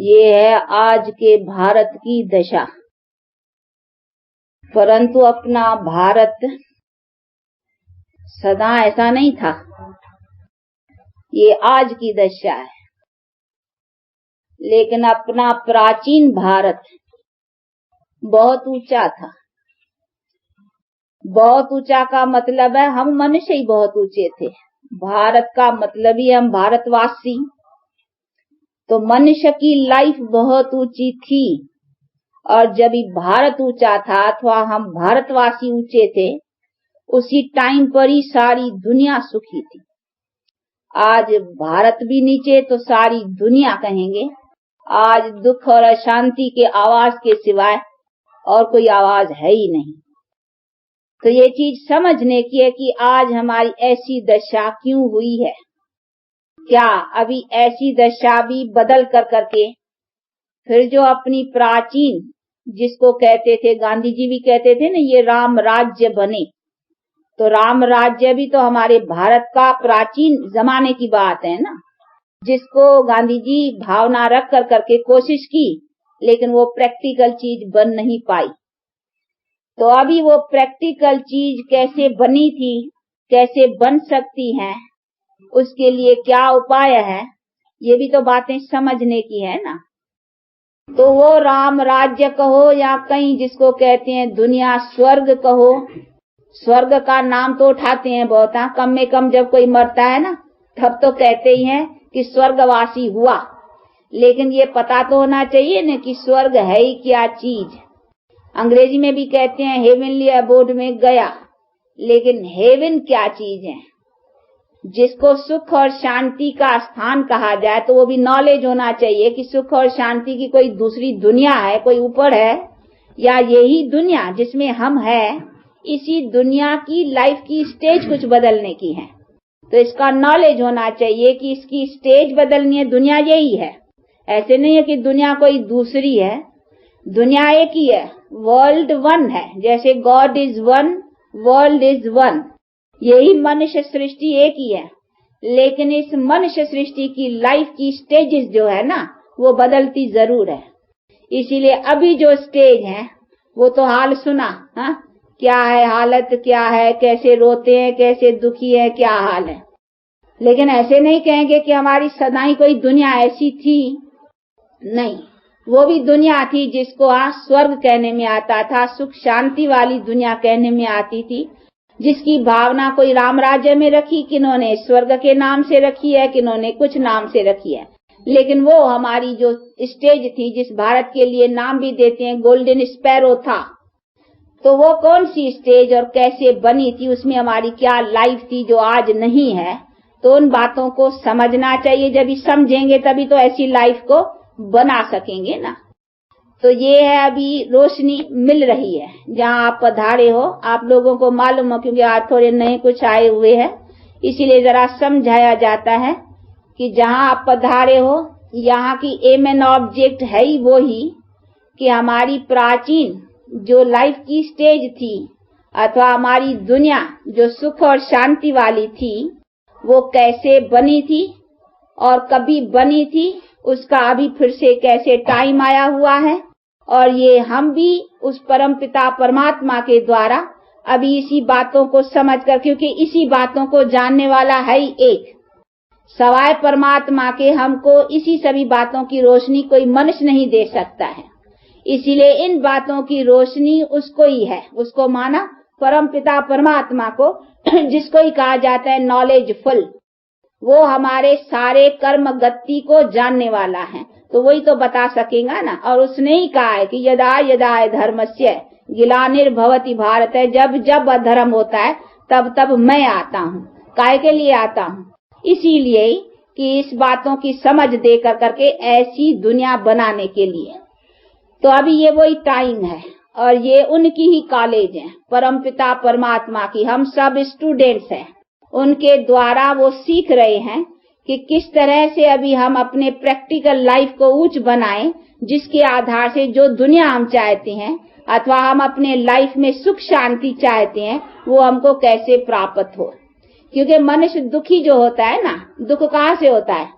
ये है आज के भारत की दशा। परंतु अपना भारत सदा ऐसा नहीं था। ये आज की दशा है। लेकिन अपना प्राचीन भारत बहुत ऊंचा था। बहुत ऊंचा का मतलब है हम मनुष्य ही बहुत ऊंचे थे। भारत का मतलब ही हम भारतवासी। तो मनुष्य की लाइफ बहुत ऊंची थी। और जब भारत ऊंचा था अथवा हम भारतवासी ऊंचे थे, उसी टाइम पर ही सारी दुनिया सुखी थी। आज भारत भी नीचे तो सारी दुनिया कहेंगे। आज दुख और अशांति के आवाज के सिवाय और कोई आवाज है ही नहीं। तो ये चीज समझने की है कि आज हमारी ऐसी दशा क्यों हुई है। क्या अभी ऐसी दशा भी बदल कर करके फिर जो अपनी प्राचीन, जिसको कहते थे, गांधी जी भी कहते थे ना, ये राम राज्य बने। तो राम राज्य भी तो हमारे भारत का प्राचीन जमाने की बात है ना, जिसको गांधी जी भावना रख कर करके कोशिश की, लेकिन वो प्रैक्टिकल चीज बन नहीं पाई। तो अभी वो प्रैक्टिकल चीज कैसे बनी थी, कैसे बन सकती है, उसके लिए क्या उपाय है, ये भी तो बातें समझने की है ना। तो वो राम राज्य कहो या कहीं जिसको कहते हैं दुनिया स्वर्ग कहो, स्वर्ग का नाम तो उठाते हैं बहुत। कम में कम जब कोई मरता है ना, तब तो कहते ही हैं कि स्वर्गवासी हुआ। लेकिन ये पता तो होना चाहिए ना कि स्वर्ग है ही क्या चीज। अंग्रेजी में भी कहते हैं हेवनली अबोर्ड में गया। लेकिन हेवन क्या चीज है? जिसको सुख और शांति का स्थान कहा जाए, तो वो भी नॉलेज होना चाहिए कि सुख और शांति की कोई दूसरी दुनिया है, कोई ऊपर है, या यही दुनिया जिसमें हम हैं, इसी दुनिया की लाइफ की स्टेज कुछ बदलने की है। तो इसका नॉलेज होना चाहिए कि इसकी स्टेज बदलनी है, दुनिया यही है। ऐसे नहीं है कि दुनिया कोई दूसरी है, दुनिया एक ही है, वर्ल्ड वन है। जैसे God is one, world is one, यही मनुष्य सृष्टि एक ही है। लेकिन इस मनुष्य सृष्टि की लाइफ की स्टेजेस जो है ना, वो बदलती जरूर है। इसीलिए अभी जो स्टेज है वो तो हाल सुना, हाँ, क्या है हालत, क्या है, कैसे रोते हैं, कैसे दुखी है, क्या हाल है। लेकिन ऐसे नहीं कहेंगे कि हमारी सदा ही कोई दुनिया ऐसी थी। नहीं, वो भी दुनिया थी जिसको आज स्वर्ग कहने में आता था, सुख शांति वाली दुनिया कहने में आती थी, जिसकी भावना कोई राम राज्य में रखी, किन्होंने स्वर्ग के नाम से रखी है, किन्होंने कुछ नाम से रखी है। लेकिन वो हमारी जो स्टेज थी, जिस भारत के लिए नाम भी देते हैं गोल्डन स्पैरो था, तो वो कौन सी स्टेज और कैसे बनी थी, उसमें हमारी क्या लाइफ थी जो आज नहीं है। तो उन बातों को समझना चाहिए। जब भी समझेंगे तभी तो ऐसी लाइफ को बना सकेंगे ना। तो ये है अभी रोशनी मिल रही है जहाँ आप पधारे हो। आप लोगों को मालूम हो, क्योंकि आज थोड़े नए कुछ आए हुए हैं, इसीलिए जरा समझाया जाता है कि जहाँ आप पधारे हो, यहाँ की एम एन ऑब्जेक्ट है ही वो ही कि हमारी प्राचीन जो लाइफ की स्टेज थी, अथवा हमारी दुनिया जो सुख और शांति वाली थी, वो कैसे बनी थी और कभी बनी थी, उसका अभी फिर से कैसे टाइम आया हुआ है। और ये हम भी उस परम पिता परमात्मा के द्वारा अभी इसी बातों को समझकर, क्योंकि इसी बातों को जानने वाला है ही एक, सवाय परमात्मा के हमको इसी सभी बातों की रोशनी कोई मनुष्य नहीं दे सकता है। इसीलिए इन बातों की रोशनी उसको ही है, उसको माना परम पिता परमात्मा को, जिसको ही कहा जाता है नॉलेजफुल। वो हमारे सारे कर्म गति को जानने वाला है, तो वही तो बता सकेगा ना। और उसने ही कहा है कि यदा यदा धर्मस्य ग्लानिर्भवति भारत, जब जब अधर्म होता है तब तब मैं आता हूँ। काय के लिए आता हूँ? इसीलिए कि इस बातों की समझ दे कर करके ऐसी दुनिया बनाने के लिए। तो अभी ये वही टाइम है और ये उनकी ही कॉलेज है, परम पिता परमात्मा की। हम सब स्टूडेंट्स हैं, उनके द्वारा वो सीख रहे हैं कि किस तरह से अभी हम अपने प्रैक्टिकल लाइफ को ऊंच बनाएं, जिसके आधार से जो दुनिया हम चाहते हैं, अथवा हम अपने लाइफ में सुख शांति चाहते हैं, वो हमको कैसे प्राप्त हो। क्योंकि मनुष्य दुखी जो होता है ना, दुख कहाँ से होता है?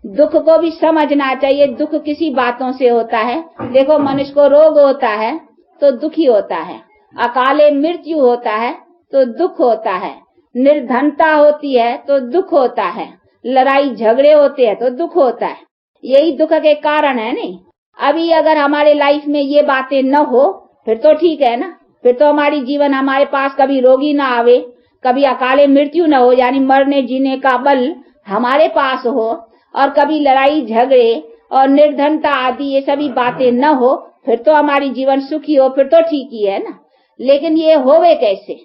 दुख को भी समझना चाहिए। दुख किसी बातों से होता है। देखो, मनुष्य को रोग होता है तो दुखी होता है, अकाले मृत्यु होता है तो दुख होता है, निर्धनता होती है तो दुख होता है, लड़ाई झगड़े होते हैं तो दुख होता है। यही दुख के कारण है नहीं। अभी अगर हमारे लाइफ में ये बातें न हो फिर तो ठीक है ना, फिर तो हमारी जीवन, हमारे पास कभी रोगी ना आवे, कभी अकाले मृत्यु न हो, यानी मरने जीने का बल हमारे पास हो, और कभी लड़ाई झगड़े और निर्धनता आदि ये सभी बातें न हो, फिर तो हमारी जीवन सुखी हो, फिर तो ठीक ही है ना। लेकिन ये होवे कैसे?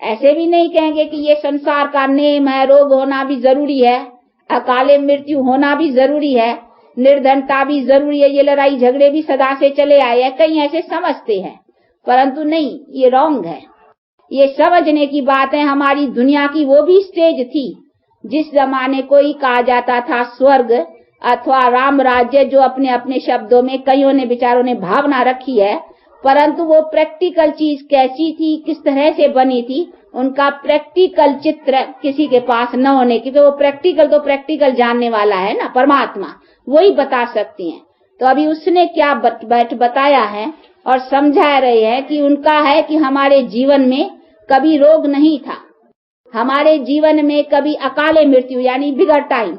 ऐसे भी नहीं कहेंगे कि ये संसार का नेम है, रोग होना भी जरूरी है, अकाले मृत्यु होना भी जरूरी है, निर्धनता भी जरूरी है, ये लड़ाई झगड़े भी सदा से चले आए हैं, कई ऐसे समझते हैं। परंतु नहीं, ये रॉन्ग है। ये समझने की बात है। हमारी दुनिया की वो भी स्टेज थी जिस जमाने को ही कहा जाता था स्वर्ग अथवा राम राज्य, जो अपने अपने शब्दों में कईयों ने विचारों ने भावना रखी है। परंतु वो प्रैक्टिकल चीज कैसी थी, किस तरह से बनी थी, उनका प्रैक्टिकल चित्र किसी के पास न होने की, तो वो प्रैक्टिकल जानने वाला है ना, परमात्मा, वही बता सकती हैं। तो अभी उसने क्या बताया है और समझा रहे हैं कि उनका है कि हमारे जीवन में कभी रोग नहीं था, हमारे जीवन में कभी अकाले मृत्यु यानी बिगड़ टाइम।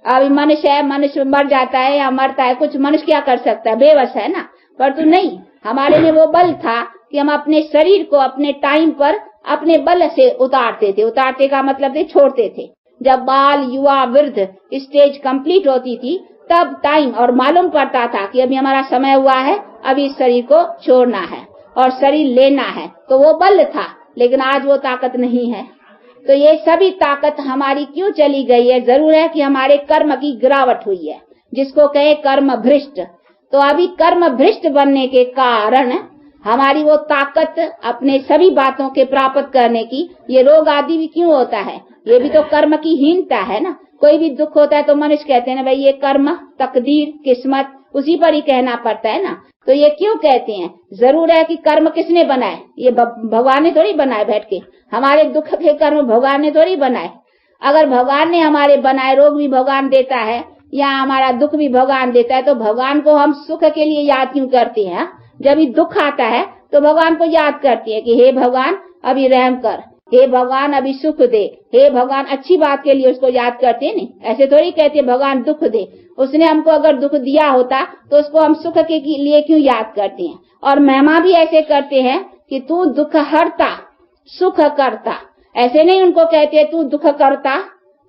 अभी मनुष्य है, मनुष्य मर जाता है या मरता है, कुछ मनुष्य क्या कर सकता है, बेबस है ना। परंतु नहीं, हमारे में वो बल था कि हम अपने शरीर को अपने टाइम पर अपने बल से उतारते थे। उतारते का मतलब थे छोड़ते थे। जब बाल युवा वृद्ध स्टेज कंप्लीट होती थी तब टाइम और मालूम पड़ता था कि अभी हमारा समय हुआ है, अभी इस शरीर को छोड़ना है और शरीर लेना है, तो वो बल था। लेकिन आज वो ताकत नहीं है। तो ये सभी ताकत हमारी क्यों चली गई है? जरूर है कि हमारे कर्म की गिरावट हुई है, जिसको कहे कर्म भ्रष्ट। तो अभी कर्म भ्रष्ट बनने के कारण हमारी वो ताकत अपने सभी बातों के प्राप्त करने की, ये रोग आदि भी क्यों होता है? ये भी तो कर्म की हीनता है ना। कोई भी दुख होता है तो मनुष्य कहते हैं ना, भाई ये कर्म, तकदीर, किस्मत, उसी पर ही कहना पड़ता है ना। तो ये क्यों कहते हैं? जरूर है कि कर्म किसने बनाए? ये भगवान ने थोड़ी बनाए बैठ के। हमारे दुख के कर्म भगवान ने थोड़ी बनाए। अगर भगवान ने हमारे बनाए, रोग भी भगवान देता है या हमारा दुख भी भगवान देता है, तो भगवान को हम सुख के लिए याद क्यों करते हैं? जब भी दुख आता है तो भगवान को याद करती है कि हे भगवान अभी रहम कर, हे भगवान अभी सुख दे, हे भगवान, अच्छी बात के लिए उसको याद करते हैं। नहीं, ऐसे थोड़ी कहते भगवान दुख दे। उसने हमको अगर दुख दिया होता तो उसको हम सुख के लिए क्यों याद करते हैं? और महिमा भी ऐसे करते हैं कि तू दुख हरता सुख करता। ऐसे नहीं उनको कहते तू दुख करता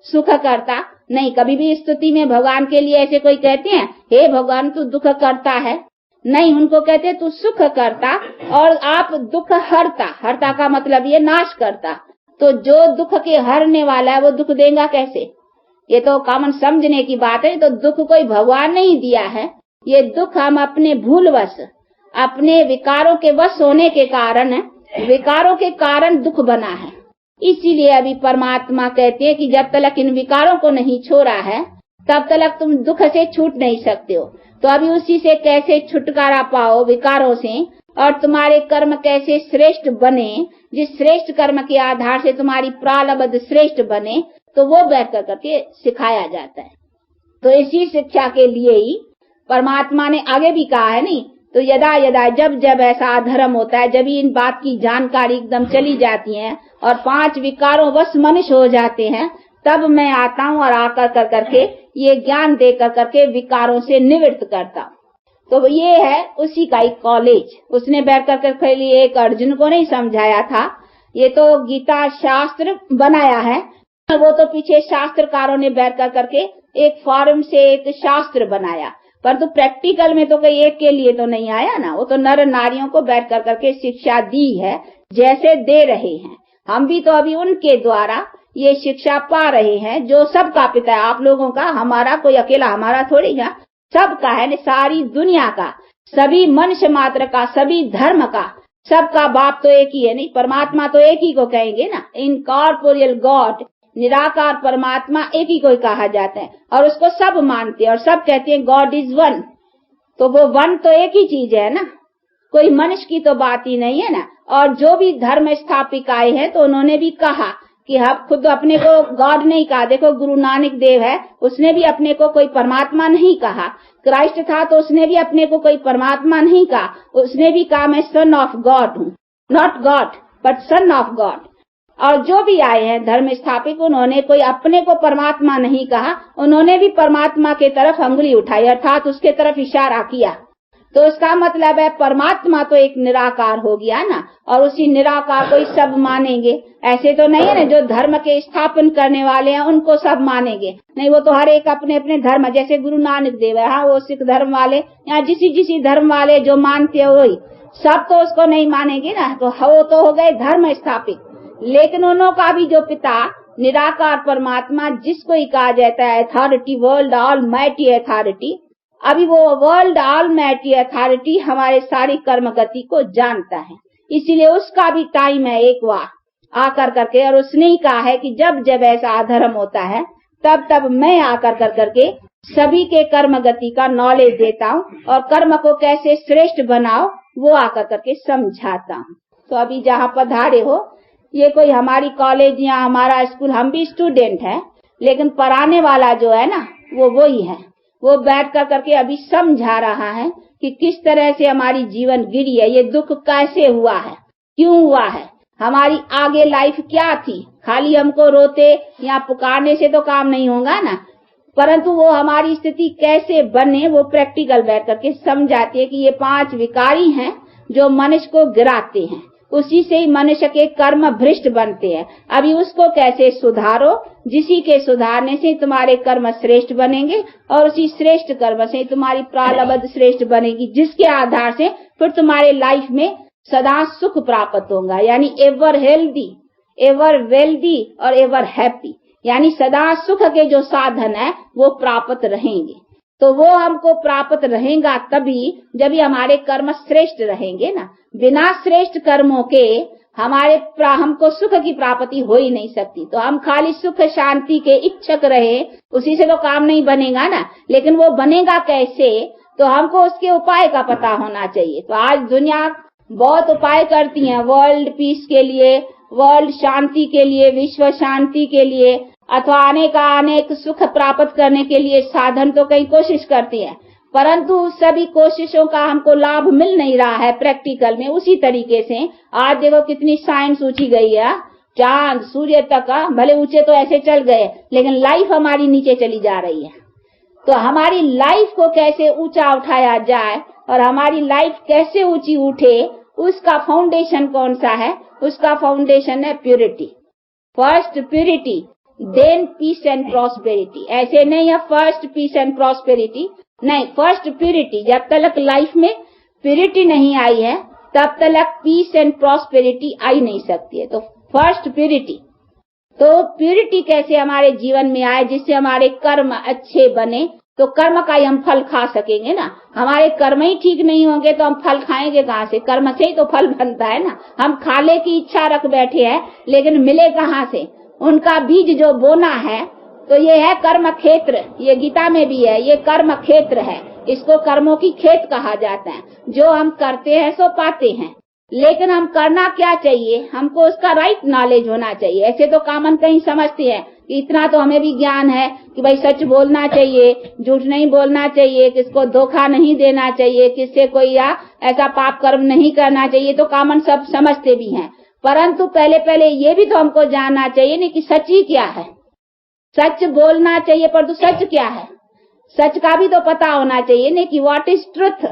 सुख करता, नहीं। कभी भी स्तुति में भगवान के लिए ऐसे कोई कहते हैं हे भगवान तू दुख करता है? नहीं, उनको कहते तू सुख करता और आप दुख हरता। हरता का मतलब ये नाश करता। तो जो दुख के हरने वाला है वो दुख देगा कैसे? ये तो कॉमन समझने की बात है। तो दुख कोई भगवान नहीं दिया है, ये दुख हम अपने भूलवश, अपने विकारों के वश होने के कारण, विकारों के कारण दुख बना है। इसीलिए अभी परमात्मा कहते हैं कि जब तक इन विकारों को नहीं छोड़ा है तब तक तुम दुख से छूट नहीं सकते हो। तो अभी उसी से कैसे छुटकारा पाओ विकारों से, और तुम्हारे कर्म कैसे श्रेष्ठ बने, जिस श्रेष्ठ कर्म के आधार से तुम्हारी प्रारब्ध श्रेष्ठ बने, तो वो बैठ करके सिखाया जाता है। तो इसी शिक्षा के लिए ही परमात्मा ने आगे भी कहा है नहीं, तो यदा यदा जब जब ऐसा अधर्म होता है, जब इन बात की जानकारी एकदम चली जाती है और 5 विकारों वश मनुष्य हो जाते हैं, तब मैं आता हूँ और आकर कर करके ये ज्ञान दे कर करके विकारों से निवृत्त करता हूँ। तो ये है उसी का एक कॉलेज। उसने बैठ कर करके लिए एक अर्जुन को नहीं समझाया था, ये तो गीता शास्त्र बनाया है। वो तो पीछे शास्त्रकारों ने बैठ कर करके एक फॉर्म से एक शास्त्र बनाया, पर तो प्रैक्टिकल में तो कोई एक के लिए तो नहीं आया ना। वो तो नर नारियों को बैठ कर करके शिक्षा दी है, जैसे दे रहे हैं। हम भी तो अभी उनके द्वारा ये शिक्षा पा रहे हैं, जो सबका पिता है, आप लोगों का, हमारा, कोई अकेला हमारा थोड़ी है, सबका है, सारी दुनिया का, सभी मनुष्य मात्र का, सभी धर्म का, सबका बाप तो एक ही है। नहीं, परमात्मा तो एक ही को कहेंगे ना। इनकॉर्पोरियल गॉड, निराकार परमात्मा एक ही को कहा जाता है और उसको सब मानते हैं और सब कहते हैं गॉड इज वन। तो वो वन तो एक ही चीज है ना, कोई मनुष्य की तो बात ही नहीं है ना। और जो भी धर्म स्थापिकाएं हैं तो उन्होंने भी कहा कि हम खुद अपने को गॉड नहीं कहा। देखो गुरु नानक देव है, उसने भी अपने को कोई परमात्मा नहीं कहा। क्राइस्ट था तो उसने भी अपने को कोई परमात्मा नहीं कहा, उसने भी कहा मैं सन ऑफ गॉड हूँ, not God but son of God. और जो भी आए हैं धर्म स्थापित, उन्होंने कोई अपने को परमात्मा नहीं कहा, उन्होंने भी परमात्मा के तरफ अंगुली उठाई, अर्थात उसके तरफ इशारा किया। तो इसका मतलब है परमात्मा तो एक निराकार हो गया ना, और उसी निराकार को ही सब मानेंगे। ऐसे तो नहीं है ना जो धर्म के स्थापन करने वाले हैं उनको सब मानेंगे, नहीं, वो तो हर एक अपने अपने धर्म, जैसे गुरु नानक देव है, हाँ वो सिख धर्म वाले या जिसी धर्म वाले जो मानते हो वही, सब तो उसको नहीं मानेंगे ना, तो वो तो हो गए धर्म स्थापित। लेकिन उन्हों का भी जो पिता निराकार परमात्मा, जिसको ही कहा जाता है authority, world all mighty authority, अभी वो वर्ल्ड ऑल माइटी अथॉरिटी हमारे सारी कर्म गति को जानता है, इसीलिए उसका भी टाइम है एक बार आकर करके, और उसने ही कहा है कि जब जब ऐसा अधर्म होता है तब तब मैं आकर करके सभी के कर्म गति का नॉलेज देता हूँ, और कर्म को कैसे श्रेष्ठ बनाओ वो आकर करके समझाता हूँ। तो अभी जहाँ पधारे हो, ये कोई हमारी कॉलेज या हमारा स्कूल, हम भी स्टूडेंट हैं, लेकिन पढ़ाने वाला जो है ना वो ही है, वो बैठ कर करके अभी समझा रहा है कि किस तरह से हमारी जीवन गिरी है, ये दुख कैसे हुआ है, क्यों हुआ है, हमारी आगे लाइफ क्या थी। खाली हमको रोते या पुकारने से तो काम नहीं होगा ना, परंतु वो हमारी स्थिति कैसे बने वो प्रैक्टिकल बैठ करके समझाती है कि ये 5 विकारी हैं जो मनुष्य को गिराते हैं, उसी से ही मनुष्य के कर्म भ्रष्ट बनते हैं। अभी उसको कैसे सुधारो, जिसी के सुधारने से तुम्हारे कर्म श्रेष्ठ बनेंगे, और उसी श्रेष्ठ कर्म से तुम्हारी प्रारब्ध श्रेष्ठ बनेगी, जिसके आधार से फिर तुम्हारे लाइफ में सदा सुख प्राप्त होगा, यानी एवर हेल्दी, एवर वेल्दी और एवर हैप्पी, यानी सदा सुख के जो साधन है वो प्राप्त रहेंगे। तो वो हमको प्राप्त रहेगा तभी जब हमारे कर्म श्रेष्ठ रहेंगे ना, बिना श्रेष्ठ कर्मों के हमको सुख की प्राप्ति हो ही नहीं सकती। तो हम खाली सुख शांति के इच्छुक रहे, उसी से तो काम नहीं बनेगा ना। लेकिन वो बनेगा कैसे, तो हमको उसके उपाय का पता होना चाहिए। तो आज दुनिया बहुत उपाय करती है वर्ल्ड पीस के लिए, वर्ल्ड शांति के लिए, विश्व शांति के लिए, अथवा अनेक सुख प्राप्त करने के लिए साधन तो कई कोशिश करती है, परंतु सभी कोशिशों का हमको लाभ मिल नहीं रहा है प्रैक्टिकल में। उसी तरीके से आज देखो कितनी साइंस ऊंची गई है, चांद सूर्य तक, भले ऊंचे तो ऐसे चल गए लेकिन लाइफ हमारी नीचे चली जा रही है। तो हमारी लाइफ को कैसे ऊंचा उठाया जाए और हमारी लाइफ कैसे ऊंची उठे, उसका फाउंडेशन कौन सा है? उसका फाउंडेशन है purity. First purity, then peace and prosperity. ऐसे नहीं है फर्स्ट पीस एंड प्रॉस्पेरिटी, नहीं, फर्स्ट प्योरिटी। जब तक लाइफ में प्योरिटी नहीं आई है तब तक पीस एंड प्रॉस्पेरिटी आई नहीं सकती है। तो फर्स्ट प्योरिटी, तो प्योरिटी कैसे हमारे जीवन में आए जिससे हमारे कर्म अच्छे बने, तो कर्म का ही हम फल खा सकेंगे ना। हमारे कर्म ही ठीक नहीं होंगे तो हम फल खाएंगे कहाँ से? कर्म से ही तो फल बनता है ना। हम खाने की इच्छा रख बैठे हैं लेकिन मिले कहाँ से? उनका बीज जो बोना है, तो ये है कर्म क्षेत्र। ये गीता में भी है, ये कर्म क्षेत्र है, इसको कर्मों की खेत कहा जाता है। जो हम करते हैं सो पाते हैं, लेकिन हम करना क्या चाहिए? हमको उसका राइट नॉलेज होना चाहिए। ऐसे तो कॉमन कहीं समझते हैं कि इतना तो हमें भी ज्ञान है कि भाई सच बोलना चाहिए, झूठ नहीं बोलना चाहिए, किसको धोखा नहीं देना चाहिए, किससे कोई ऐसा पाप कर्म नहीं करना चाहिए, तो कॉमन सब समझते भी हैं। परंतु पहले ये भी तो हमको जानना चाहिए नहीं कि सच ही क्या है। सच बोलना चाहिए परंतु सच क्या है? सच का भी तो पता होना चाहिए नहीं कि व्हाट इज ट्रुथ।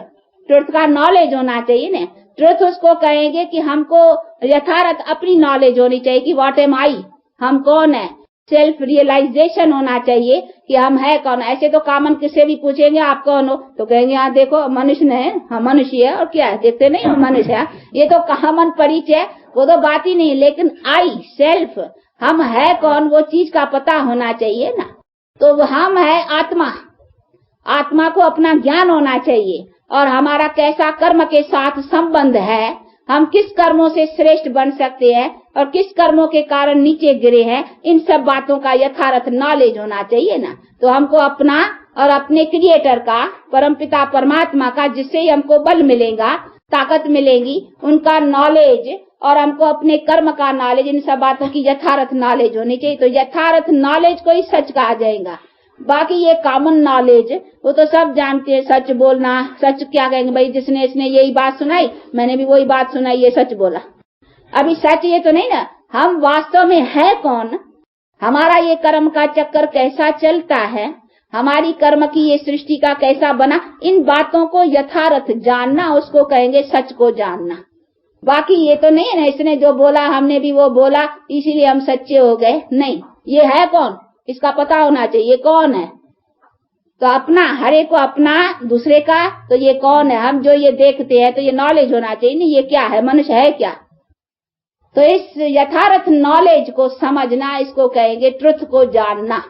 ट्रुथ का नॉलेज होना चाहिए ना। ट्रुथ उसको कहेंगे कि हमको यथार्थ अपनी नॉलेज होनी चाहिए कि व्हाट एम आई, हम कौन है। सेल्फ रियलाइजेशन होना चाहिए कि हम है कौन। ऐसे तो कॉमन किसे भी पूछेंगे आप कौन हो, तो कहेंगे हाँ देखो मनुष्य ने, हाँ मनुष्य है और क्या है, देखते नहीं हो मनुष्य है। ये तो कॉमन परिचय, वो तो बात ही नहीं। लेकिन आई सेल्फ, हम है कौन, वो चीज का पता होना चाहिए ना। तो हम है आत्मा, आत्मा को अपना ज्ञान होना चाहिए और हमारा कैसा कर्म के साथ संबंध है, हम किस कर्मों से श्रेष्ठ बन सकते हैं और किस कर्मों के कारण नीचे गिरे हैं, इन सब बातों का यथार्थ नॉलेज होना चाहिए ना। तो हमको अपना और अपने क्रिएटर का, परमपिता परमात्मा का, जिससे ही हमको बल मिलेगा, ताकत मिलेगी, उनका नॉलेज और हमको अपने कर्म का नॉलेज, इन सब बातों की यथार्थ नॉलेज होनी चाहिए। तो यथार्थ नॉलेज को ही सच कहा जाएगा। बाकी ये कॉमन नॉलेज वो तो सब जानते हैं, सच बोलना, सच क्या कहेंगे भाई, जिसने इसने यही बात सुनाई, मैंने भी वही बात सुनाई, ये सच बोला। अभी सच ये तो नहीं ना, हम वास्तव में है कौन, हमारा ये कर्म का चक्कर कैसा चलता है, हमारी कर्म की ये सृष्टि का कैसा बना, इन बातों को यथार्थ जानना, उसको कहेंगे सच को जानना। बाकी ये तो नहीं है ना, इसने जो बोला हमने भी वो बोला इसीलिए हम सच्चे हो गए, नहीं। ये है कौन, इसका पता होना चाहिए कौन है। तो अपना, हर एक को अपना, दूसरे का, तो ये कौन है, हम जो ये देखते हैं तो ये नॉलेज होना चाहिए, नहीं ये क्या है, मनुष्य है क्या। तो इस यथार्थ नॉलेज को समझना, इसको कहेंगे ट्रुथ को जानना।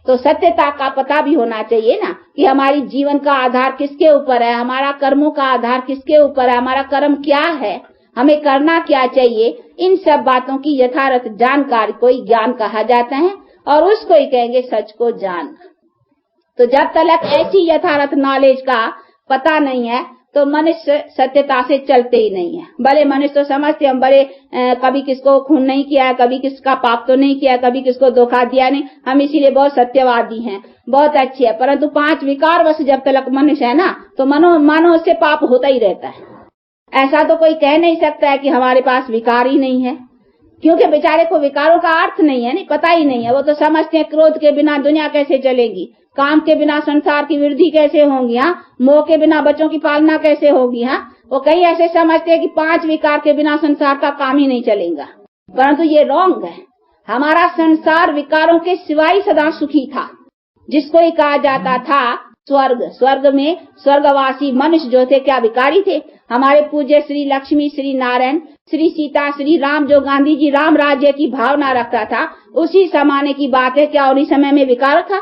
तो सत्यता का पता भी होना चाहिए ना कि हमारी जीवन का आधार किसके ऊपर है, हमारा कर्मों का आधार किसके ऊपर है, हमारा कर्म क्या है, हमें करना क्या चाहिए। इन सब बातों की यथार्थ जानकारी को ही ज्ञान कहा जाता है और उसको ही कहेंगे सच को जानना। तो जब तक ऐसी यथार्थ नॉलेज का पता नहीं है तो मनुष्य सत्यता से चलते ही नहीं है। भले मनुष्य तो समझते हम बड़े कभी किसको खून नहीं किया, कभी किसका पाप तो नहीं किया, कभी किसको धोखा दिया नहीं, हम इसीलिए बहुत सत्यवादी हैं, बहुत अच्छे है। परंतु 5 विकार वश जब तक मनुष्य है ना तो मानो उससे पाप होता ही रहता है। ऐसा तो कोई कह नहीं सकता है कि हमारे पास विकार ही नहीं है, क्योंकि बेचारे को विकारों का अर्थ नहीं है, नहीं पता ही नहीं है। वो तो समझते हैं क्रोध के बिना दुनिया कैसे चलेगी, काम के बिना संसार की वृद्धि कैसे होगी, मोह के बिना बच्चों की पालना कैसे होगी। वो कई ऐसे समझते हैं कि 5 विकार के बिना संसार का काम ही नहीं चलेगा, परंतु ये रॉन्ग है। हमारा संसार विकारों के सिवाय सदा सुखी था, जिसको ही कहा जाता था स्वर्ग। स्वर्ग में स्वर्गवासी मनुष्य जो थे क्या विकारी थे। हमारे पूज्य श्री लक्ष्मी, श्री नारायण, श्री सीता, श्री राम, जो गांधी जी राम राज्य की भावना रखता था, उसी जमाने की बात है। क्या उन्हीं समय में विकार था?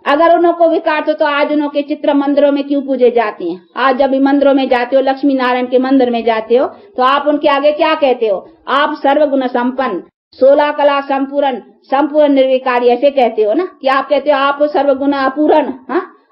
अगर उनको विकार तो आज उनके चित्र मंदिरों में क्यों पूजे जाते हैं? आज जब मंदिरों में जाते हो, लक्ष्मी नारायण के मंदिर में जाते हो, तो आप उनके आगे क्या कहते हो? आप सर्वगुण संपन्न, 16 कला संपूर्ण, संपूर्ण निर्विकारी, ऐसे कहते हो ना। क्या आप कहते हो आप सर्वगुण अपूर्ण,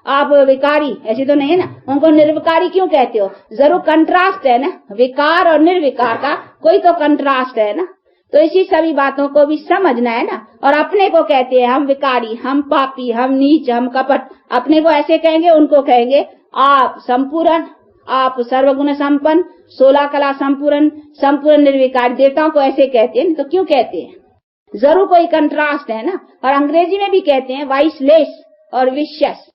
आप विकारी? ऐसे तो नहीं है ना। उनको निर्विकारी क्यों कहते हो? जरूर कंट्रास्ट है ना, विकार और निर्विकार का कोई तो कंट्रास्ट है ना। तो इसी सभी बातों को भी समझना है ना। और अपने को कहते हैं हम विकारी, हम पापी, हम नीच, हम कपट, अपने को ऐसे कहेंगे, उनको कहेंगे आप संपूर्ण, आप सर्वगुण संपन्न, 16 कला संपूर्ण, संपूर्ण निर्विकार। देवताओं को ऐसे कहते हैं, तो क्यों कहते हैं? जरूर कोई कंट्रास्ट है ना। और अंग्रेजी में भी कहते हैं वाइसलेस और विशस,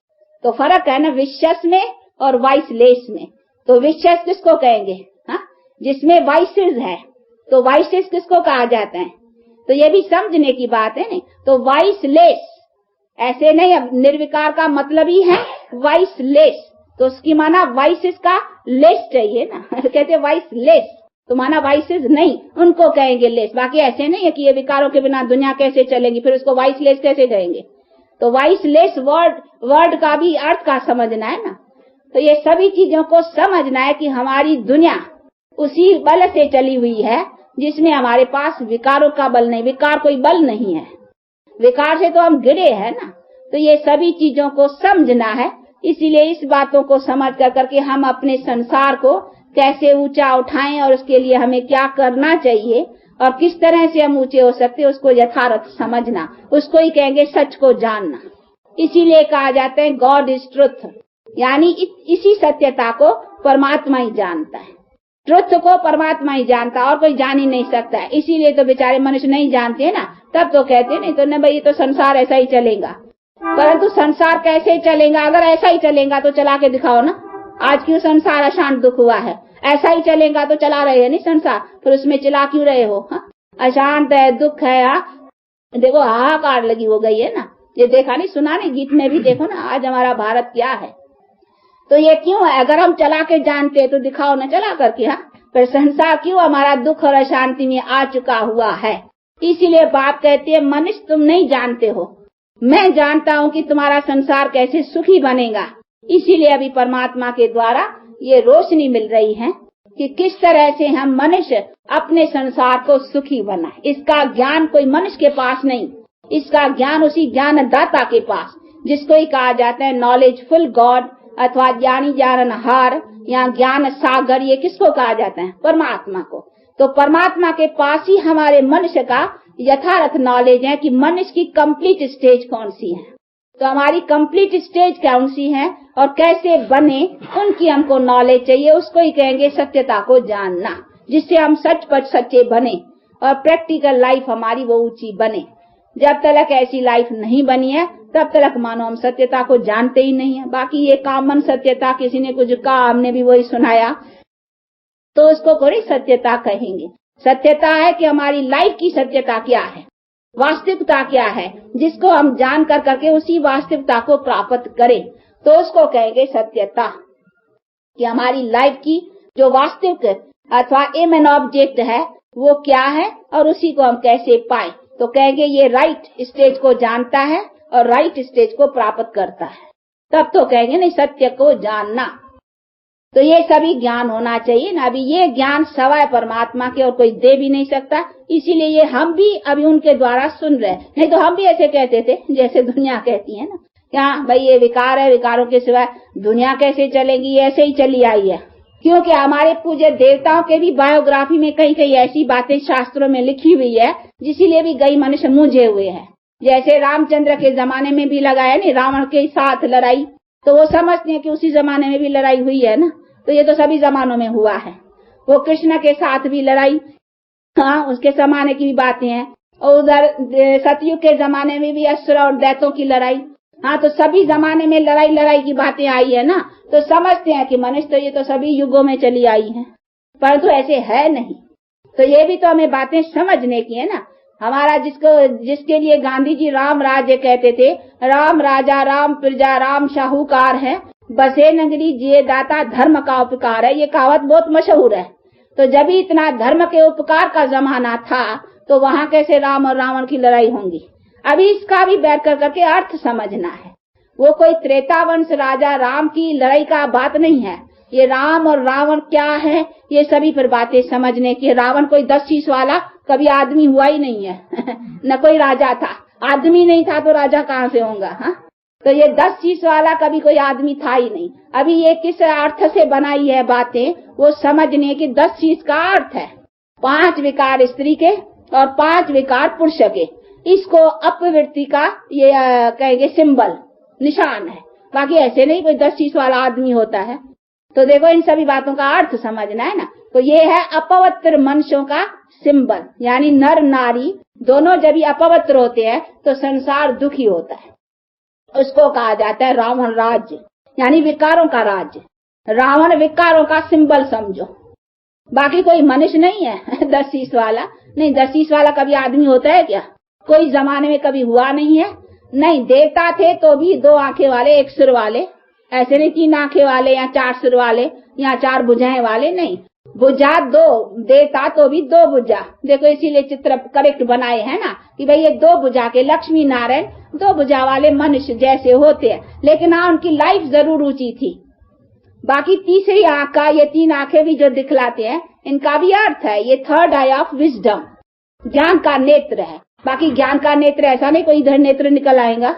तो फर्क है ना विशस में और वाइसलेस में। तो विशस किसको कहेंगे? जिसमें वाइसेस है, तो वाइसेस किसको कहा जाता है? तो ये भी समझने की बात है नहीं। तो वाइसलेस ऐसे नहीं, अब निर्विकार का मतलब ही है वाइसलेस, तो उसकी माना वाइसेस का लेस चाहिए ना। कहते वाइसलेस तो माना वाइसेस नहीं, उनको कहेंगे लेस। बाकी ऐसे नहीं है कि ये विकारों के बिना दुनिया कैसे चलेगी, फिर उसको वाइसलेस कैसे कहेंगे? तो वाइसलेस वर्ड का भी अर्थ का समझना है ना। तो ये सभी चीजों को समझना है कि हमारी दुनिया उसी बल से चली हुई है जिसमें हमारे पास विकारों का बल नहीं। विकार कोई बल नहीं है, विकार से तो हम गिरे हैं ना। तो ये सभी चीजों को समझना है। इसीलिए इस बातों को समझ करके हम अपने संसार को कैसे ऊंचा उठाएं और उसके लिए हमें क्या करना चाहिए और किस तरह से हम ऊंचे हो सकते हैं, उसको यथार्थ समझना, उसको ही कहेंगे सच को जानना। इसीलिए कहा जाता है गॉड इज ट्रुथ, यानी इसी सत्यता को परमात्मा ही जानता है। ट्रुथ को परमात्मा ही जानता, और कोई जान ही नहीं सकता है। इसीलिए तो बेचारे मनुष्य नहीं जानते ना, तब तो कहते नहीं तो न भाई ये तो संसार ऐसा ही चलेगा। परंतु संसार कैसे चलेगा? अगर ऐसा ही चलेगा तो चला के दिखाओ ना। आज क्यों संसार अशांत दुख हुआ है? ऐसा ही चलेगा तो चला रहे हैं नहीं संसार, फिर उसमें चला क्यों रहे हो? अशांत है, दुख है, देखो हाहाकार लगी हो गई है ना। ये देखा नहीं, सुना नहीं, गीत में भी देखो ना आज हमारा भारत क्या है। तो ये क्यों है? अगर हम चला के जानते तो दिखाओ ना चला करके। फिर संसार क्यों हमारा दुख और अशांति में आ चुका हुआ है? इसीलिए बाप कहते हैं मनुष्य तुम नहीं जानते हो, मैं जानता हूँ कि तुम्हारा संसार कैसे सुखी बनेगा। इसीलिए अभी परमात्मा के द्वारा ये रोशनी मिल रही है कि किस तरह से हम मनुष्य अपने संसार को सुखी बनाए। इसका ज्ञान कोई मनुष्य के पास नहीं, इसका ज्ञान उसी ज्ञानदाता के पास, जिसको ही कहा जाता है नॉलेजफुल गॉड अथवा ज्ञानी ज्ञानहार या ज्ञान सागर। ये किसको कहा जाता है? परमात्मा को। तो परमात्मा के पास ही हमारे मनुष्य का यथार्थ नॉलेज है कि मनुष्य की कंप्लीट स्टेज कौन सी है। तो हमारी कंप्लीट स्टेज कौन सी है और कैसे बने, उनकी हमको नॉलेज चाहिए। उसको ही कहेंगे सत्यता को जानना, जिससे हम सच पर सच्चे बने और प्रैक्टिकल लाइफ हमारी वो ऊंची बने। जब तक ऐसी लाइफ नहीं बनी है तब तक मानो हम सत्यता को जानते ही नहीं है। बाकी ये कॉमन सत्यता, किसी ने कुछ कहा हमने भी वही सुनाया, तो उसको कोई सत्यता कहेंगे। सत्यता है कि हमारी लाइफ की सत्यता क्या है, वास्तविकता क्या है, जिसको हम जान कर करके उसी वास्तविकता को प्राप्त करें, तो उसको कहेंगे सत्यता। कि हमारी लाइफ की जो वास्तविक अथवा एम एंड ऑब्जेक्ट है वो क्या है और उसी को हम कैसे पाए, तो कहेंगे ये राइट स्टेज को जानता है और राइट स्टेज को प्राप्त करता है, तब तो कहेंगे नहीं सत्य को जानना। तो ये सभी ज्ञान होना चाहिए ना। अभी ये ज्ञान सवाए परमात्मा के और कोई दे भी नहीं सकता, इसीलिए ये हम भी अभी उनके द्वारा सुन रहे हैं। नहीं तो हम भी ऐसे कहते थे जैसे दुनिया कहती है ना, क्या भाई ये विकार है, विकारों के सिवाय दुनिया कैसे चलेगी, ऐसे ही चली आई है। क्योंकि हमारे पूज्य देवताओं के भी बायोग्राफी में कई कई ऐसी बातें शास्त्रों में लिखी हुई है, जिसीलिए भी कई मनुष्य मूझे हुए हैं। जैसे रामचंद्र के जमाने में भी लगाया नहीं, रावण के साथ लड़ाई, तो वो समझते हैं कि उसी जमाने में भी लड़ाई हुई है ना, तो ये तो सभी जमानों में हुआ है। वो कृष्ण के साथ भी लड़ाई, हाँ उसके जमाने की भी बातें हैं। और उधर सतयुग के जमाने में भी असुर और दैत्यों की लड़ाई, हाँ तो सभी जमाने में लड़ाई की बातें आई है ना, तो समझते हैं कि मनुष्य तो ये तो सभी युगों में चली आई है, परंतु ऐसे है नहीं। तो ये भी तो हमें बातें समझने की है ना। हमारा जिसके लिए गांधी जी राम राज्य कहते थे, राम राजा राम प्रजा राम शाहूकार है, बसे नगरी जिए दाता धर्म का उपकार है, ये कहावत बहुत मशहूर है। तो जब भी इतना धर्म के उपकार का जमाना था तो वहाँ कैसे राम और रावण की लड़ाई होंगी। अभी इसका भी बैठ कर करके अर्थ समझना है। वो कोई त्रेता वंश राजा राम की लड़ाई का बात नहीं है। ये राम और रावण क्या है, ये सभी पर बातें समझने की। रावण कोई 10 शीश वाला कभी आदमी हुआ ही नहीं है न कोई राजा था, आदमी नहीं था तो राजा कहाँ से होगा। हाँ तो ये 10 शीश वाला कभी कोई आदमी था ही नहीं। अभी ये किस अर्थ से बनाई है बातें, वो समझने की। 10 शीश का अर्थ है 5 विकार स्त्री के और 5 विकार पुरुष के। इसको अपवृत्ति का ये कहेंगे सिंबल, निशान है। बाकी ऐसे नहीं कोई 10 शीश वाला आदमी होता है। तो देखो इन सभी बातों का अर्थ समझना है ना। तो ये है अपवित्र मनुष्यों का सिंबल, यानी नर नारी दोनों जब अपवित्र होते हैं तो संसार दुखी होता है। उसको कहा जाता है रावण राज्य, यानी विकारों का राज्य। रावण विकारों का सिंबल समझो। बाकी कोई मनुष्य नहीं है 10 शीश वाला नहीं। 10 शीश वाला कभी आदमी होता है क्या? कोई जमाने में कभी हुआ नहीं है। नहीं, देवता थे तो भी 2 आंखें वाले 1 सिर वाले, ऐसे नहीं 3 आंखें वाले या 4 सिर वाले या 4 भुजाएं वाले, नहीं, भुजा 2 देवता तो भी 2 भुजा। देखो इसीलिए चित्र करेक्ट बनाए है ना कि भाई ये 2 भुजा के लक्ष्मी नारायण 2 भुजा वाले मनुष्य जैसे होते हैं, लेकिन हाँ उनकी लाइफ जरूर ऊंची थी। बाकी तीसरी आंख का, ये 3 आंखें भी जो दिखलाते हैं, इनका भी अर्थ है ये थर्ड आई ऑफ विजडम, ज्ञान का नेत्र है। बाकी ज्ञान का नेत्र ऐसा नहीं कोई इधर नेत्र निकल आएगा,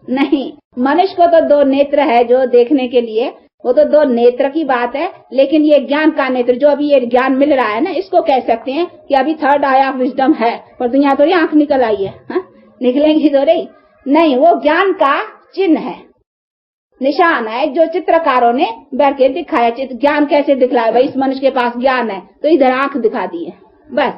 नहीं। मनुष्य को तो 2 नेत्र है जो देखने के लिए, वो तो 2 नेत्र की बात है। लेकिन ये ज्ञान का नेत्र जो अभी ये ज्ञान मिल रहा है ना, इसको कह सकते हैं कि अभी थर्ड आई ऑफ विजडम है। पर दुनिया थोड़ी आंख निकल आई है, हा? निकलेंगी तो नहीं, वो ज्ञान का चिन्ह है, निशान है जो चित्रकारों ने बैठ के दिखाया। ज्ञान कैसे दिखलाया भाई, इस मनुष्य के पास ज्ञान है तो इधर आंख दिखा दी है बस,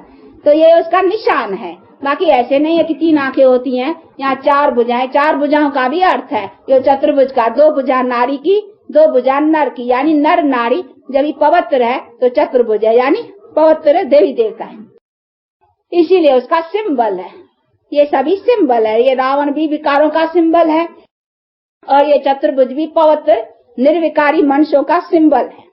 तो ये उसका निशान है। बाकी ऐसे नहीं है कि 3 आंखें होती हैं या 4 भुजाएं। 4 भुजाओं का भी अर्थ है ये चतुर्भुज का, 2 भुजा नारी की 2 भुजा नर की, यानी नर नारी जब ही पवित्र है तो चतुर्भुज है, यानी पवित्र देवी देवता है, इसीलिए उसका सिंबल है। ये सभी सिंबल है। ये रावण भी विकारों का सिंबल है और ये चतुर्भुज भी पवित्र निर्विकारी मनुष्यों का सिंबल है।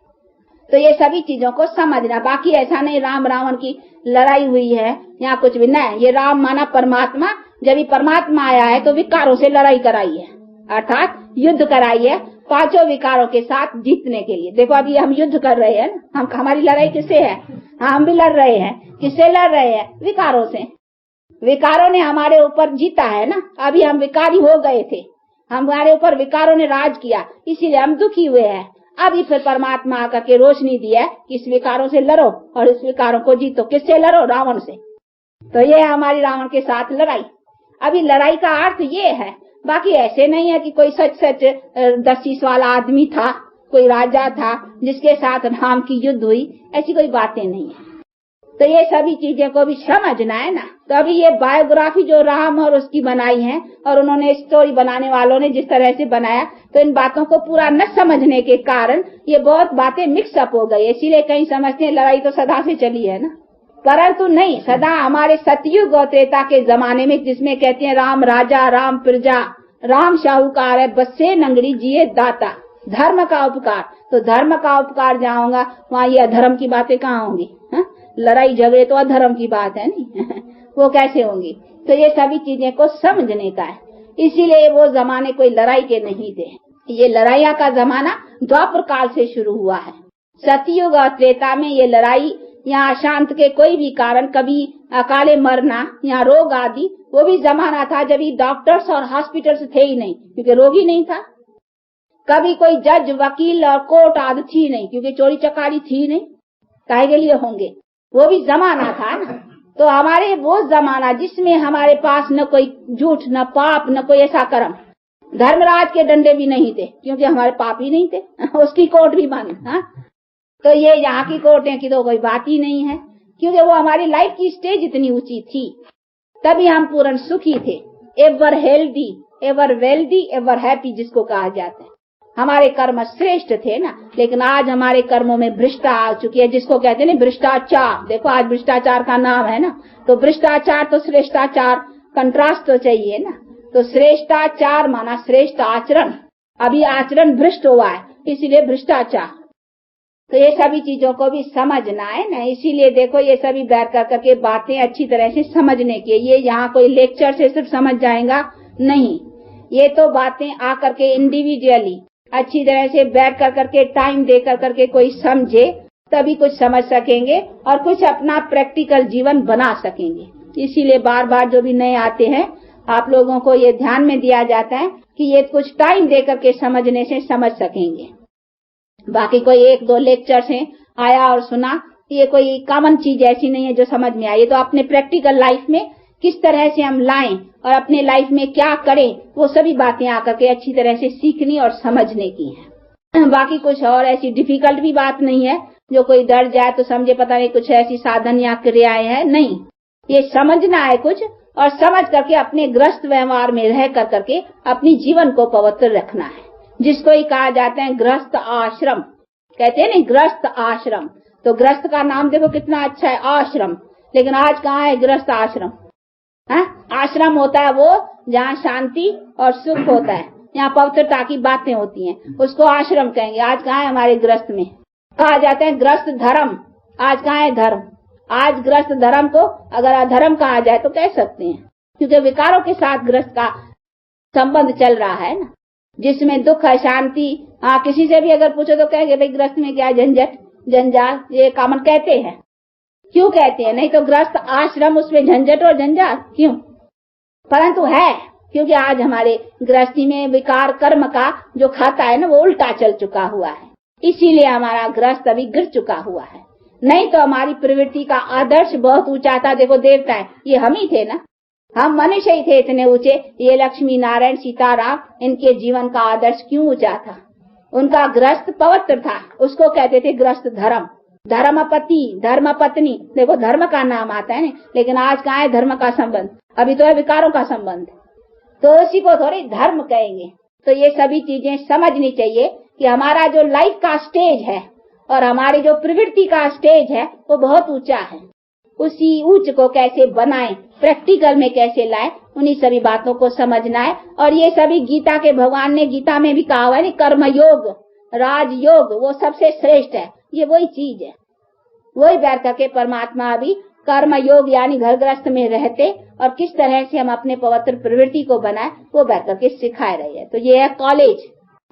तो ये सभी चीजों को समझना। बाकी ऐसा नहीं राम रावण की लड़ाई हुई है या कुछ भी नहीं। ये राम माना परमात्मा, जब ही परमात्मा आया है तो विकारों से लड़ाई कराई है, अर्थात युद्ध कराई है 5 विकारों के साथ जीतने के लिए। देखो अभी हम युद्ध कर रहे हैं, हम हमारी लड़ाई किससे है? हम भी लड़ रहे हैं। किससे लड़ रहे हैं? विकारों से। विकारों ने हमारे ऊपर जीता है ना। अभी हम विकारी हो गए थे, हमारे ऊपर विकारों ने राज किया, इसीलिए हम दुखी हुए हैं। अभी फिर परमात्मा आकर के रोशनी दिया कि इस विकारों से लड़ो और इस विकारों को जीतो। किससे लड़ो? रावण से। तो ये हमारी रावण के साथ लड़ाई। अभी लड़ाई का अर्थ ये है, बाकी ऐसे नहीं है कि कोई सच 10 वाला आदमी था, कोई राजा था जिसके साथ राम की युद्ध हुई, ऐसी कोई बातें नहीं है। तो ये सभी चीजें को भी समझना है ना। तो अभी ये बायोग्राफी जो राम और उसकी बनाई है, और उन्होंने स्टोरी बनाने वालों ने जिस तरह से बनाया, तो इन बातों को पूरा न समझने के कारण ये बहुत बातें मिक्सअप हो गई। इसीलिए कहीं समझते हैं लड़ाई तो सदा से चली है ना, परंतु नहीं। सदा हमारे सतयुग और त्रेता के जमाने में, जिसमें कहते हैं राम राजा राम प्रजा, राम साहूकार है बसे नंगड़ी जिए दाता, धर्म का उपकार। तो धर्म का उपकार जहाँ होगा वहाँ ये अधर्म की बातें कहाँ होंगी? लड़ाई झगड़े तो अधर्म की बात है नहीं वो कैसे होंगी? तो ये सभी चीजें को समझने का है। इसीलिए वो जमाने कोई लड़ाई के नहीं थे। ये लड़ाइया का जमाना द्वापर काल से शुरू हुआ है। सतयुग और त्रेता में ये लड़ाई, यहाँ अशांत के कोई भी कारण, कभी अकाले मरना या रोग आदि, वो भी जमाना था जब डॉक्टर्स और हॉस्पिटल्स थे ही नहीं, क्योंकि रोग ही नहीं था। कभी कोई जज वकील और कोर्ट आदि थी नहीं, क्योंकि चोरी चकारी थी नहीं, काहे के लिए होंगे? वो भी जमाना था ना। तो हमारे वो जमाना जिसमें हमारे पास न कोई झूठ, न पाप, न कोई ऐसा कर्म, धर्मराज के डंडे भी नहीं थे, क्योंकि हमारे पाप ही नहीं थे उसकी कोर्ट भी बंद। तो ये यहाँ की कोर्टें की तो कोई बात ही नहीं है, क्योंकि वो हमारी लाइफ की स्टेज इतनी ऊंची थी, तभी हम पूर्ण सुखी थे। Ever healthy, ever wealthy, ever happy जिसको कहा जाता है। हमारे कर्म श्रेष्ठ थे ना, लेकिन आज हमारे कर्मों में भ्रष्टा आ चुकी है, जिसको कहते हैं भ्रष्टाचार। देखो आज भ्रष्टाचार का नाम है ना, तो भ्रष्टाचार तो श्रेष्ठाचार, कंट्रास्ट तो चाहिए ना। तो श्रेष्ठाचार माना श्रेष्ठ आचरण, अभी आचरण भ्रष्ट हुआ है, इसीलिए भ्रष्टाचार। तो ये सभी चीजों को भी समझना है ना। इसीलिए देखो ये सभी बैठ कर करके बातें अच्छी तरह से समझने की। ये यहाँ कोई लेक्चर से सिर्फ समझ जाएगा नहीं, ये तो बातें आकर के इंडिविजुअली अच्छी तरह से बैठ कर करके टाइम दे कर करके कोई समझे, तभी कुछ समझ सकेंगे और कुछ अपना प्रैक्टिकल जीवन बना सकेंगे। इसीलिए बार बार जो भी नए आते हैं, आप लोगों को ये ध्यान में दिया जाता है कि ये कुछ टाइम दे करके समझने से समझ सकेंगे। बाकी कोई 1-2 लेक्चर से आया और सुना, ये कोई कॉमन चीज ऐसी नहीं है जो समझ में आई। ये तो अपने प्रैक्टिकल लाइफ में किस तरह से हम लाएं और अपने लाइफ में क्या करें, वो सभी बातें आकर के अच्छी तरह से सीखनी और समझने की है। बाकी कुछ और ऐसी डिफिकल्ट भी बात नहीं है जो कोई डर जाए तो समझे पता नहीं कुछ ऐसी साधन या क्रियाएं है, नहीं। ये समझना है कुछ, और समझ करके अपने ग्रस्त व्यवहार में रह कर करके अपनी जीवन को पवित्र रखना है, जिसको ही कहा जाता है ग्रस्त आश्रम। कहते हैं ना ग्रस्त आश्रम, तो ग्रस्त का नाम देखो कितना अच्छा है, आश्रम। लेकिन आज कहाँ है ग्रस्त आश्रम? आश्रम होता है वो जहाँ शांति और सुख होता है, यहाँ पवित्रता की बातें होती हैं, उसको आश्रम कहेंगे। आज कहाँ है हमारे ग्रस्त में? कहा जाता है ग्रस्त धर्म। आज कहाँ है धर्म? आज ग्रस्त धर्म को अगर अधर्म कहा जाए तो कह सकते हैं, क्योंकि विकारों के साथ ग्रस्त का संबंध चल रहा है ना, जिसमें दुख है, शांति। किसी से भी अगर पूछो तो कहेंगे भाई ग्रस्त में क्या झंझट जंजाल, ये कॉमन कहते हैं। क्यों कहते हैं? नहीं तो ग्रस्त आश्रम, उसमें झंझट और जंजाल क्यों? परंतु है, क्योंकि आज हमारे गृहस्थी में विकार कर्म का जो खाता है ना, वो उल्टा चल चुका हुआ है, इसीलिए हमारा गृहस्थ अभी गिर चुका हुआ है। नहीं तो हमारी प्रवृत्ति का आदर्श बहुत ऊंचा था। देखो देवता है, ये हम ही थे ना, हम मनुष्य ही थे इतने ऊंचे। ये लक्ष्मी नारायण सीताराम, इनके जीवन का आदर्श क्यों ऊंचा था? उनका गृहस्थ पवित्र था, उसको कहते थे गृहस्थ धर्म। धर्मपति, धर्मपत्नी, देखो धर्म का नाम आता है ना, लेकिन आज कहाँ है धर्म का संबंध? अभी तो है विकारों का संबंध, तो उसी को थोड़ी धर्म कहेंगे। तो ये सभी चीजें समझनी चाहिए कि हमारा जो लाइफ का स्टेज है और हमारी जो प्रवृत्ति का स्टेज है वो बहुत ऊंचा है। उसी ऊंच को कैसे बनाएं, प्रैक्टिकल में कैसे लाएं, उन्हीं सभी बातों को समझना है। और ये सभी गीता के भगवान ने गीता में भी कहा हुआ है, कर्म योग, राजयोग, वो सबसे श्रेष्ठ है। ये वही चीज है, वही बैठ करके परमात्मा अभी कर्म योग यानी घर गृहस्थ में रहते और किस तरह से हम अपने पवित्र प्रवृत्ति को बनाए, वो बैठ करके सिखा रहे हैं। तो ये है कॉलेज,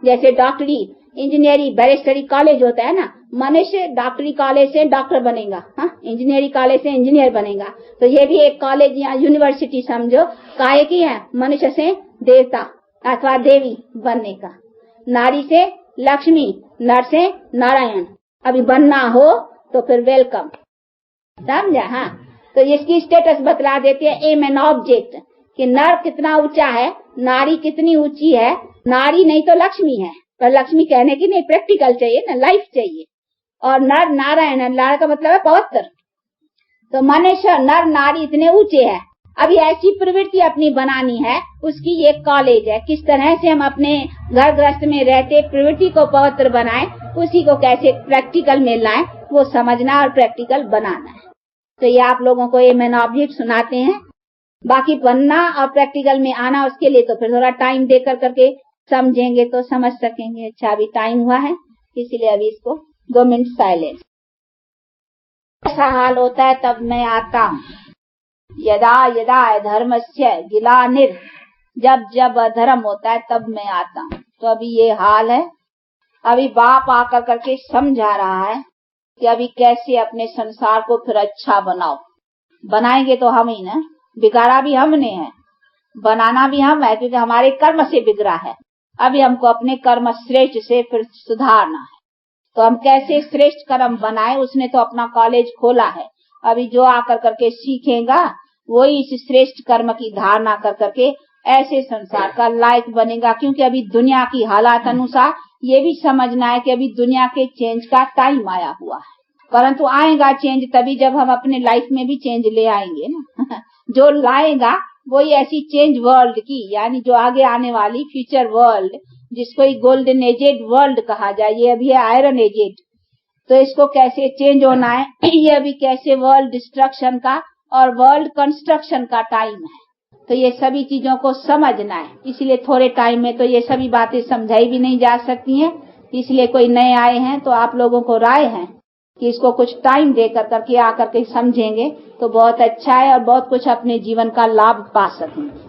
जैसे डॉक्टरी, इंजीनियरिंग, बैरिस्टरी कॉलेज होता है ना, मनुष्य डॉक्टरी कॉलेज से डॉक्टर बनेगा, इंजीनियरिंग कॉलेज से इंजीनियर बनेगा। तो ये भी एक कॉलेज या यूनिवर्सिटी समझो, काहे की है? मनुष्य से देवता अथवा देवी बनने का, नारी से लक्ष्मी, नर से नारायण। अभी बनना हो तो फिर वेलकम, समझा? हाँ, तो इसकी स्टेटस बतला देते हैं एम एंड ऑब्जेक्ट, कि नर कितना ऊंचा है, नारी कितनी ऊंची है। नारी नहीं तो लक्ष्मी है, पर लक्ष्मी कहने की नहीं, प्रैक्टिकल चाहिए ना, लाइफ चाहिए। और नर नारायण है, नारायण का मतलब है पवित्र। तो मनुष्य नर नारी इतने ऊंचे हैं। अभी ऐसी प्रवृत्ति अपनी बनानी है, उसकी एक कॉलेज है। किस तरह से हम अपने घर गृहस्थ में रहते प्रवृत्ति को पवित्र बनाएं, उसी को कैसे प्रैक्टिकल में लाएं, वो समझना और प्रैक्टिकल बनाना है। तो ये आप लोगों को ये मैंने ऑब्जेक्ट सुनाते हैं। बाकी बनना और प्रैक्टिकल में आना, उसके लिए तो फिर थोड़ा टाइम देकर करके समझेंगे तो समझ सकेंगे। अच्छा, अभी टाइम हुआ है, इसीलिए अभी इसको 2 मिनट साइलेंस। ऐसा हाल होता है तब मैं आता हूँ, यदा यदा धर्मस्य गिलानिर, जब जब अधर्म होता है तब मैं आता हूँ। तो अभी ये हाल है। अभी बाप आकर करके समझा रहा है कि अभी कैसे अपने संसार को फिर अच्छा बनाओ। बनाएंगे तो हम ही ना, बिगाड़ा भी हमने है, बनाना भी हम है, क्योंकि हमारे कर्म से बिगड़ा है। अभी हमको अपने कर्म श्रेष्ठ से फिर सुधारना है। तो हम कैसे श्रेष्ठ कर्म बनाए, उसने तो अपना कॉलेज खोला है। अभी जो आकर करके सीखेगा वही इस श्रेष्ठ कर्म की धारणा कर करके ऐसे संसार का लायक बनेगा। क्योंकि अभी दुनिया की हालात अनुसार ये भी समझना है कि अभी दुनिया के चेंज का टाइम आया हुआ है। परंतु आएगा चेंज तभी जब हम अपने लाइफ में भी चेंज ले आएंगे ना। जो लाएगा वही ऐसी चेंज वर्ल्ड की, यानी जो आगे आने वाली फ्यूचर वर्ल्ड, जिसको गोल्डन एजेड वर्ल्ड कहा जाए, ये अभी है आयरन एजेड। तो इसको कैसे चेंज होना है, ये अभी कैसे वर्ल्ड डिस्ट्रक्शन का और वर्ल्ड कंस्ट्रक्शन का टाइम है। तो ये सभी चीजों को समझना है। इसलिए थोड़े टाइम में तो ये सभी बातें समझाई भी नहीं जा सकती हैं। इसलिए कोई नए आए हैं तो आप लोगों को राय है कि इसको कुछ टाइम देकर करके आकर के समझेंगे तो बहुत अच्छा है और बहुत कुछ अपने जीवन का लाभ पा सकेंगे।